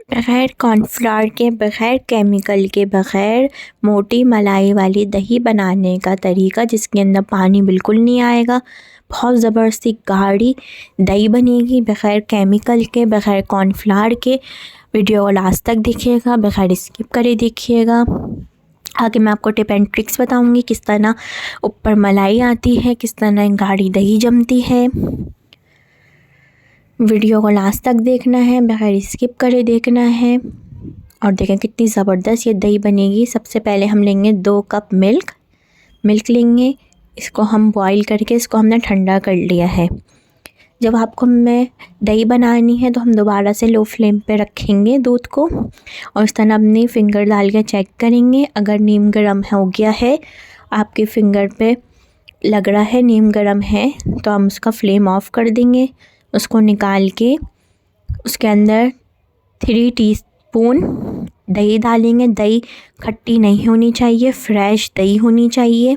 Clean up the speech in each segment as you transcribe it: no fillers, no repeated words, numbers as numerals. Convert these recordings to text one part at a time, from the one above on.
बग़ैर कॉर्नफ्लावर के, बग़ैर केमिकल के, बग़ैर मोटी मलाई वाली दही बनाने का तरीका, जिसके अंदर पानी बिल्कुल नहीं आएगा। बहुत ज़बरदस्ती गाढ़ी दही बनेगी बग़ैर केमिकल के, बग़ैर कॉर्नफ्लावर के। वीडियो को लास्ट तक देखिएगा, बग़ैर स्किप करे देखिएगा। आगे मैं आपको टिप एंड ट्रिक्स बताऊंगी, किस तरह ऊपर मलाई आती है, किस तरह गाढ़ी दही जमती है। वीडियो को लास्ट तक देखना है, बग़ैर स्किप करे देखना है। और देखें कितनी ज़बरदस्त ये दही बनेगी। सबसे पहले हम लेंगे 2 कप मिल्क लेंगे। इसको हम बॉईल करके इसको हमने ठंडा कर लिया है। जब आपको हमें दही बनानी है तो हम दोबारा से लो फ्लेम पे रखेंगे दूध को, और इस तरह अपनी फ़िंगर डाल के चेक करेंगे। अगर नीम गर्म हो गया है, आपके फ़िंगर पे लग रहा है नीम गर्म है, तो हम उसका फ्लेम ऑफ़ कर देंगे। उसको निकाल के उसके अंदर 3 टीस्पून दही डालेंगे। दही खट्टी नहीं होनी चाहिए, फ्रेश दही होनी चाहिए।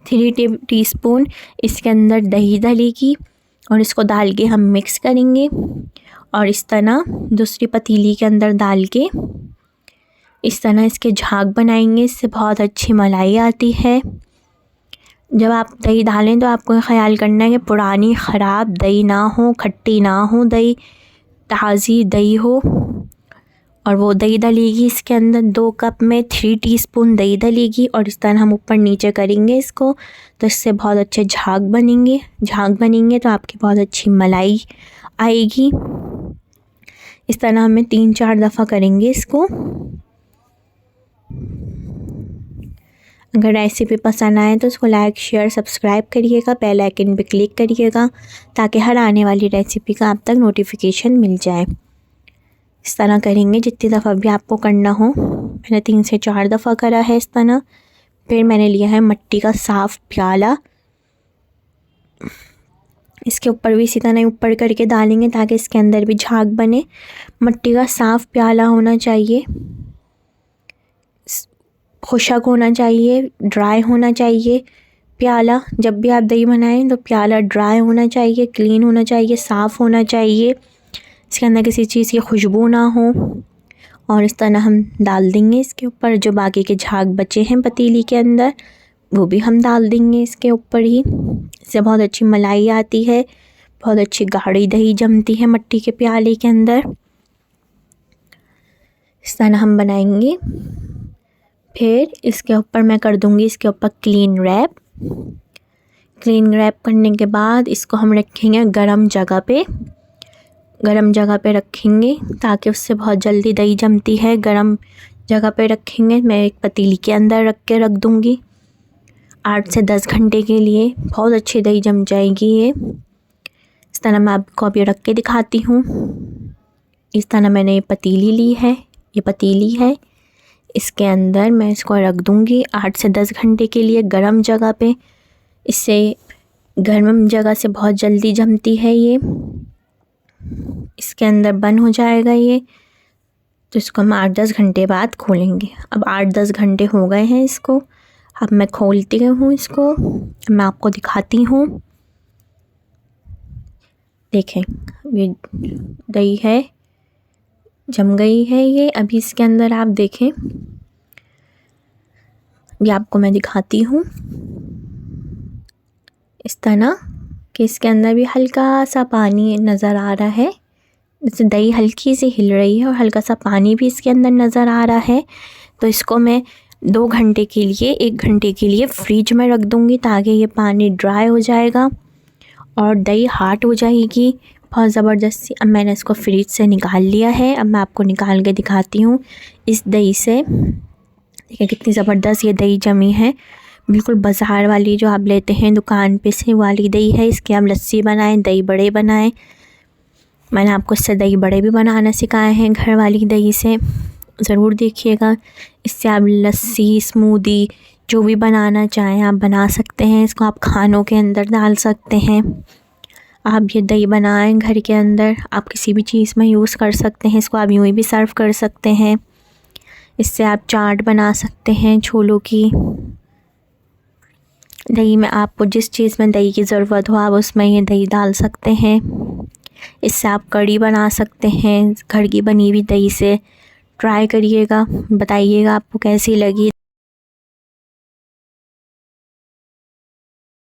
3 टीस्पून इसके अंदर दही डलेगी और इसको डाल के हम मिक्स करेंगे। और इस तरह दूसरी पतीली के अंदर डाल के इस तरह इसके झाग बनाएंगे। इससे बहुत अच्छी मलाई आती है। जब आप दही डालें तो आपको ख़याल करना है कि पुरानी ख़राब दही ना हो, खट्टी ना हो दही, ताज़ी दही हो। और वो दही डलेगी इसके अंदर 2 कप में 3 टीस्पून दही डलेगी। और इस तरह हम ऊपर नीचे करेंगे इसको, तो इससे बहुत अच्छे झाग बनेंगे तो आपकी बहुत अच्छी मलाई आएगी। इस तरह हमें 3-4 दफ़ा करेंगे इसको। अगर रेसिपी पसंद आए तो इसको लाइक, शेयर, सब्सक्राइब करिएगा। बेल आइकन पे क्लिक करिएगा ताकि हर आने वाली रेसिपी का आप तक नोटिफिकेशन मिल जाए। इस तरह करेंगे जितनी दफ़ा भी आपको करना हो। मैंने 3 से 4 दफ़ा करा है इस तरह। फिर मैंने लिया है मिट्टी का साफ़ प्याला, इसके ऊपर भी इसी तरह ऊपर करके डालेंगे ताकि इसके अंदर भी झाग बने। मिट्टी का साफ़ प्याला होना चाहिए, खुशक होना चाहिए, ड्राई होना चाहिए प्याला। जब भी आप दही बनाएं तो प्याला ड्राई होना चाहिए, क्लीन होना चाहिए, साफ़ होना चाहिए, इसके अंदर किसी चीज़ की खुशबू ना हो। और इस तरह हम डाल देंगे इसके ऊपर। जो बाकी के झाग बचे हैं पतीली के अंदर, वो भी हम डाल देंगे इसके ऊपर ही। इससे बहुत अच्छी मलाई आती है, बहुत अच्छी गाढ़ी दही जमती है मिट्टी के प्याले के अंदर। इस तरह हम बनाएंगे। फिर इसके ऊपर मैं कर दूंगी इसके ऊपर क्लीन रैप करने के बाद इसको हम रखेंगे गरम जगह पे रखेंगे ताकि उससे बहुत जल्दी दही जमती है। गरम जगह पे रखेंगे। मैं एक पतीली के अंदर रख दूंगी 8 से 10 घंटे के लिए। बहुत अच्छी दही जम जाएगी ये। इस तरह मैं आपको अभी रख के दिखाती हूँ। इस तरह मैंने ये पतीली ली है, ये पतीली है। इसके अंदर मैं इसको रख दूंगी 8 से 10 घंटे के लिए गरम जगह पे। इससे गर्म जगह से बहुत जल्दी जमती है ये। इसके अंदर बंद हो जाएगा ये, तो इसको हम 8-10 घंटे बाद खोलेंगे। अब 8-10 घंटे हो गए हैं इसको। अब मैं खोलती हूँ इसको, मैं आपको दिखाती हूँ। देखें ये दही है, जम गई है ये। अभी इसके अंदर आप देखें, ये आपको मैं दिखाती हूँ इस तरह कि इसके अंदर भी हल्का सा पानी नज़र आ रहा है। जैसे दही हल्की सी हिल रही है और हल्का सा पानी भी इसके अंदर नज़र आ रहा है। तो इसको मैं 2 घंटे के लिए, 1 घंटे के लिए फ्रिज में रख दूँगी ताकि ये पानी ड्राई हो जाएगा और दही हार्ड हो जाएगी बहुत ज़बरदस्ती। अब मैंने इसको फ्रिज से निकाल लिया है। अब मैं आपको निकाल के दिखाती हूँ इस दही से। देखिए कितनी ज़बरदस्त ये दही जमी है। बिल्कुल बाज़ार वाली जो आप लेते हैं दुकान पे से वाली दही है। इसकी आप लस्सी बनाएं, दही बड़े बनाएं। मैंने आपको इससे दही बड़े भी बनाना सिखाए हैं घर वाली दही से, ज़रूर देखिएगा। इससे आप लस्सी, स्मूदी जो भी बनाना चाहें आप बना सकते हैं। इसको आप खानों के अंदर डाल सकते हैं। आप ये दही बनाएं घर के अंदर, आप किसी भी चीज़ में यूज़ कर सकते हैं। इसको आप यूँ ही भी सर्व कर सकते हैं। इससे आप चाट बना सकते हैं छोलों की। दही में आपको जिस चीज़ में दही की ज़रूरत हो आप उसमें ये दही डाल सकते हैं। इससे आप कढ़ी बना सकते हैं घर की बनी हुई दही से। ट्राई करिएगा, बताइएगा आपको कैसी लगी।